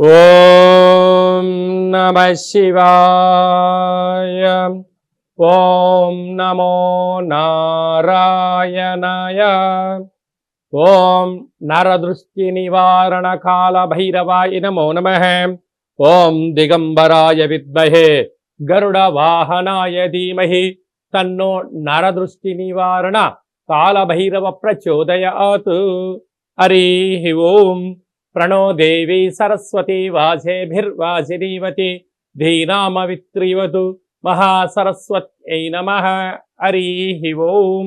ఓం నమః శివాయ. ఓం నమో నారాయణాయ. ఓం నరదృష్టి నివారణ కాల భైరవాయ నమో నమః. ఓం దిగంబరాయ విద్మహే గరుడ వాహనాయ ధీమహి తన్నో నరదృష్టి నివారణ కాల భైరవ ప్రచోదయాత్. హరి ఓం. ప్రణో దేవి సరస్వతి వాజేభిర్వాజినీవతి ధీనామవిత్రివతు మహాసరస్వత్యై నమః. హరి ఓం.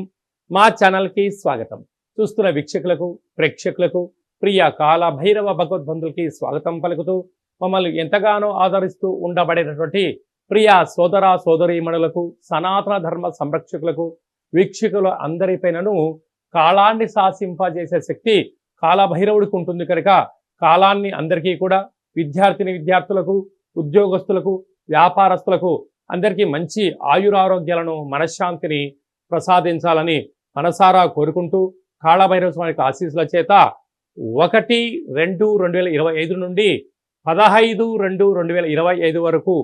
మా ఛానల్కి స్వాగతం. చూస్తున్న వీక్షకులకు ప్రేక్షకులకు ప్రియ కాల భైరవ భగవద్బంధులకి స్వాగతం పలుకుతూ మమ్మల్ని ఎంతగానో ఆదరిస్తూ ఉండబడినటువంటి ప్రియ సోదర సోదరీమణులకు సనాతన ధర్మ సంరక్షకులకు వీక్షకుల అందరిపైనను కాలాన్ని శాసింపజేసే శక్తి కాలభైరవుడికి ఉంటుంది కనుక కాలాన్ని అందరికీ కూడా విద్యార్థులకు ఉద్యోగస్తులకు వ్యాపారస్తులకు అందరికీ మంచి ఆయురారోగ్యాలను మనశ్శాంతిని ప్రసాదించాలని మనసారా కోరుకుంటూ కాళభైరవ స్వామి ఆశీస్సుల చేత 1-2-2025 నుండి 15-2-2025 వరకు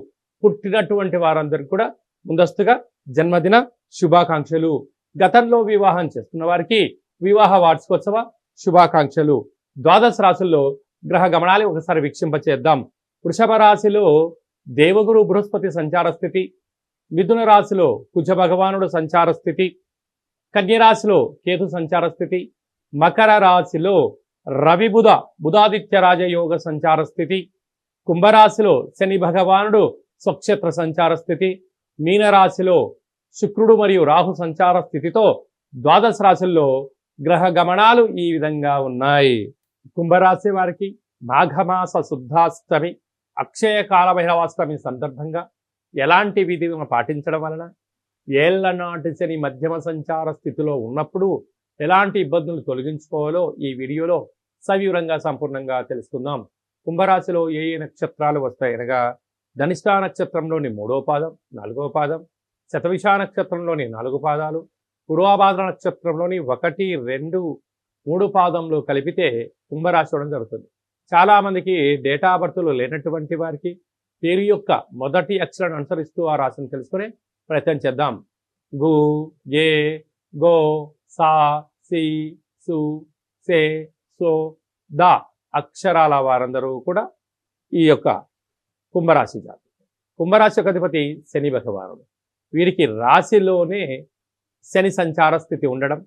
పుట్టినటువంటి వారందరికీ కూడా ముందస్తుగా జన్మదిన శుభాకాంక్షలు. గతంలో వివాహం చేస్తున్న వారికి వివాహ వార్షికోత్సవ శుభాకాంక్షలు. ద్వాదశ రాశుల్లో గ్రహ గమనాలు ఒకసారి వీక్షింపచేద్దాం. వృషభ రాశిలో దేవగురు బృహస్పతి సంచార స్థితి, మిథున రాశిలో కుజ భగవానుడు సంచార స్థితి, కన్యరాశిలో కేతు సంచార స్థితి, మకర రాశిలో రవి బుధాదిత్య రాజయోగ సంచార స్థితి, కుంభరాశిలో శని భగవానుడు స్వక్షేత్ర సంచార స్థితి, మీనరాశిలో శుక్రుడు మరియు రాహు సంచార స్థితితో ద్వాదశ రాశుల్లో గ్రహ గమనాలు ఈ విధంగా ఉన్నాయి. కుంభరాశి వారికి మాఘమాస శుద్ధాష్టమి అక్షయ కాలభైరవాష్టమి సందర్భంగా ఎలాంటి విధిని పాటించడం వలన ఏళ్ల నాటి శని మధ్యమ సంచార స్థితిలో ఉన్నప్పుడు ఎలాంటి ఇబ్బందులు తొలగించుకోవాలో ఈ వీడియోలో సవివరంగా సంపూర్ణంగా తెలుసుకుందాం. కుంభరాశిలో ఏ ఏ నక్షత్రాలు వస్తాయనగా ధనిష్ఠ నక్షత్రంలోని 3వ పాదం 4వ పాదం, శతవిష నక్షత్రంలోని 4 పాదాలు, పూర్వభాద్ర నక్షత్రంలోని 1, 2, 3 పాదంలో కలిపితే కుంభరాశి అవడం జరుగుతుంది. చాలామందికి డేటా బర్త్లు లేనటువంటి వారికి పేరు యొక్క మొదటి అక్షరాన్ని అనుసరిస్తూ ఆ రాశిని తెలుసుకునే ప్రయత్నం చేద్దాం. గు, ఏ, గో, సా, సి, సు, సే, సో, ద అక్షరాల వారందరూ కూడా ఈ యొక్క కుంభరాశి జాతి. కుంభరాశి యొక్క అధిపతి శని భగవానుడు. వీరికి రాశిలోనే శని సంచార స్థితి ఉండడం,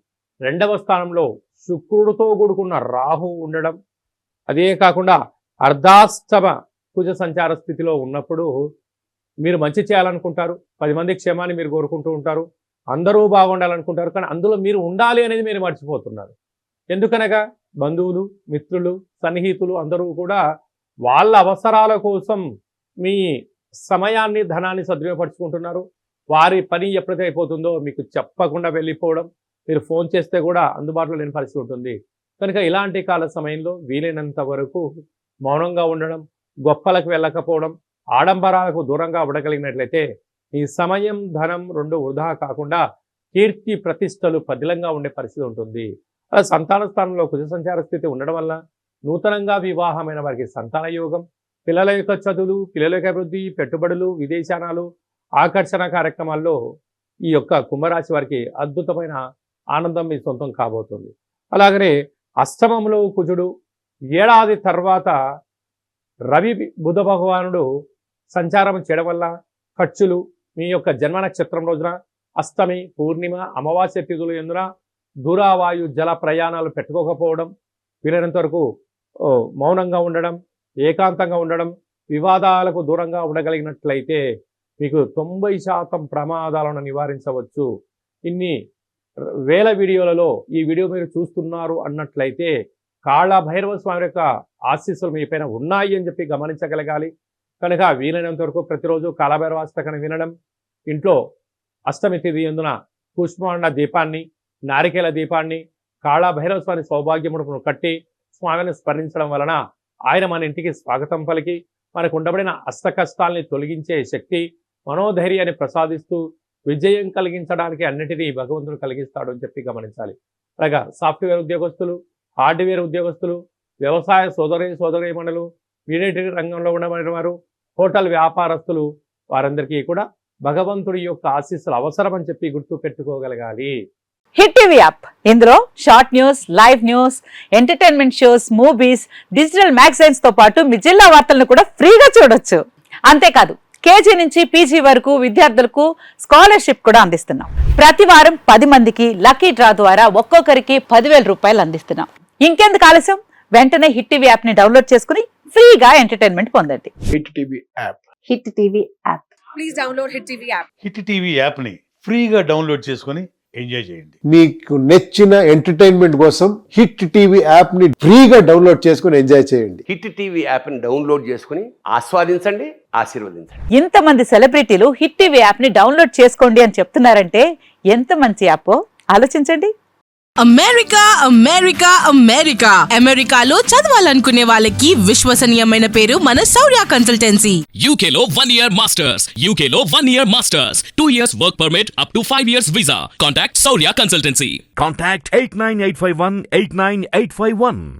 2వ స్థానంలో శుక్రుడితో కూడుకున్న రాహు ఉండడం, అదే కాకుండా అర్ధాష్టమ కుజ సంచార స్థితిలో ఉన్నప్పుడు మీరు మంచి చేయాలనుకుంటారు, 10 మంది క్షేమాన్ని మీరు కోరుకుంటూ ఉంటారు, అందరూ బాగుండాలనుకుంటారు, కానీ అందులో మీరు ఉండాలి అనేది మీరు మర్చిపోతున్నారు. ఎందుకనగా బంధువులు, మిత్రులు, సన్నిహితులు అందరూ కూడా వాళ్ళ అవసరాల కోసం మీ సమయాన్ని ధనాన్ని సద్వినియోగపరుచుకుంటున్నారు. వారి పని ఎప్పుడైతే అయిపోతుందో మీకు చెప్పకుండా వెళ్ళిపోవడం, మీరు ఫోన్ చేస్తే కూడా అందుబాటులో లేని పరిస్థితి ఉంటుంది. కనుక ఇలాంటి కాల సమయంలో వీలైనంత వరకు మౌనంగా ఉండడం, గొప్పలకు వెళ్ళకపోవడం, ఆడంబరాలకు దూరంగా ఉండగలిగినట్లయితే ఈ సమయం ధనం 2 వృధా కాకుండా కీర్తి ప్రతిష్టలు పదిలంగా ఉండే పరిస్థితి ఉంటుంది. అలా సంతాన స్థానంలో కుజ సంచార స్థితి ఉండడం వల్ల నూతనంగా వివాహమైన వారికి సంతాన యోగం, పిల్లల యొక్క చదువులు, పిల్లల యొక్క అభివృద్ధి, పెట్టుబడులు, విదేశానాలు, ఆకర్షణ కార్యక్రమాల్లో ఈ యొక్క కుంభరాశి వారికి అద్భుతమైన ఆనందం మీ సొంతం కాబోతుంది. అలాగనే అష్టమంలో కుజుడు, ఏడాది తర్వాత రవి బుధ భగవానుడు సంచారం చేయడం వల్ల ఖర్చులు, మీ యొక్క జన్మ నక్షత్రం రోజున అష్టమి, పూర్ణిమ, అమావాస్య తిథులు ఎందున దూరావాయు జల ప్రయాణాలు పెట్టుకోకపోవడం, వీలైనంత వరకు మౌనంగా ఉండడం, ఏకాంతంగా ఉండడం, వివాదాలకు దూరంగా ఉండగలిగినట్లయితే మీకు 90% ప్రమాదాలను నివారించవచ్చు. ఇన్ని వేల వీడియోలలో ఈ వీడియో మీరు చూస్తున్నారు అన్నట్లయితే కాళభైరవ స్వామి యొక్క ఆశీస్సులు మీ పైన ఉన్నాయి అని చెప్పి గమనించగలగాలి. కనుక వీలైనంత వరకు ప్రతిరోజు కాళభైరవాష్టకాన్ని వినడం, ఇంట్లో అష్టమి తిథి ఎందున పుష్పమాండ దీపాన్ని, నారికేల దీపాన్ని, కాళభైరవ స్వామి సౌభాగ్యముడుపును కట్టి స్వామిని స్మరించడం వలన ఆయన మన ఇంటికి స్వాగతం పలికి మనకు ఉండబడిన అష్ట కష్టాల్ని తొలగించే శక్తి, మనోధైర్యాన్ని ప్రసాదిస్తూ విజయం కలిగించడానికి అన్నిటినీ భగవంతుడు కలిగిస్తాడు అని చెప్పి గమనించాలి. అలాగా సాఫ్ట్వేర్ ఉద్యోగస్తులు, హార్డ్వేర్ ఉద్యోగస్తులు, వ్యవసాయ సోదరీమణులు, మీడియా రంగంలో ఉన్న వారు, హోటల్ వ్యాపారస్తులు వారందరికీ కూడా భగవంతుడి యొక్క ఆశీస్సులు అవసరం అని చెప్పి గుర్తు పెట్టుకోగలగాలి. హిట్ టీవీ యాప్, ఇందులో short news, live news, entertainment shows, movies, digital magazines తో పాటు మీ జిల్లా వార్తలను కూడా ఫ్రీగా చూడొచ్చు. అంతేకాదు కేజీ నుంచి పీజీ వరకు విద్యార్థులకు స్కాలర్షిప్ కూడా అందిస్తున్నాం. ప్రతి వారం 10 మందికి లక్కీ డ్రా ద్వారా ఒక్కొక్కరికి 10,000 రూపాయలు అందిస్తున్నాం. ఇంకెందుకు ఆలస్యం, వెంటనే హిట్ టీవీ యాప్ ని డౌన్లోడ్ చేసుకుని ఫ్రీగా ఎంటర్టైన్మెంట్ పొందండి. Hit TV app. Hit TV app. Please download Hit TV app. Hit TV యాప్ని ఫ్రీగా డౌన్లోడ్ చేసుకొని ఎంజాయ్ చేయండి. మీకు నచ్చిన ఎంటర్టైన్మెంట్ కోసం హిట్ టీవీ యాప్ ని ఫ్రీగా డౌన్లోడ్ చేసుకుని ఎంజాయ్ చేయండి. హిట్ టీవీ యాప్ని డౌన్లోడ్ చేసుకుని ఆస్వాదించండి, ఆశీర్వదించండి. ఇంతమంది సెలబ్రిటీలు హిట్ టీవీ యాప్ ని డౌన్లోడ్ చేసుకోండి అని చెప్తున్నారంటే ఎంత మంచి యాప్ ఆలోచించండి. అమెరికా అమెరికా అమెరికా అమెరికాలో చదవాలనుకునే వాళ్ళకి విశ్వసనీయమైన పేరు మన శౌర్య కన్సల్టెన్సీ. UK లో 1 year masters. UK లో 1 year masters. 2 years work permit up to 5 years visa. Contact Saurya Consultancy. Contact 89851 89851.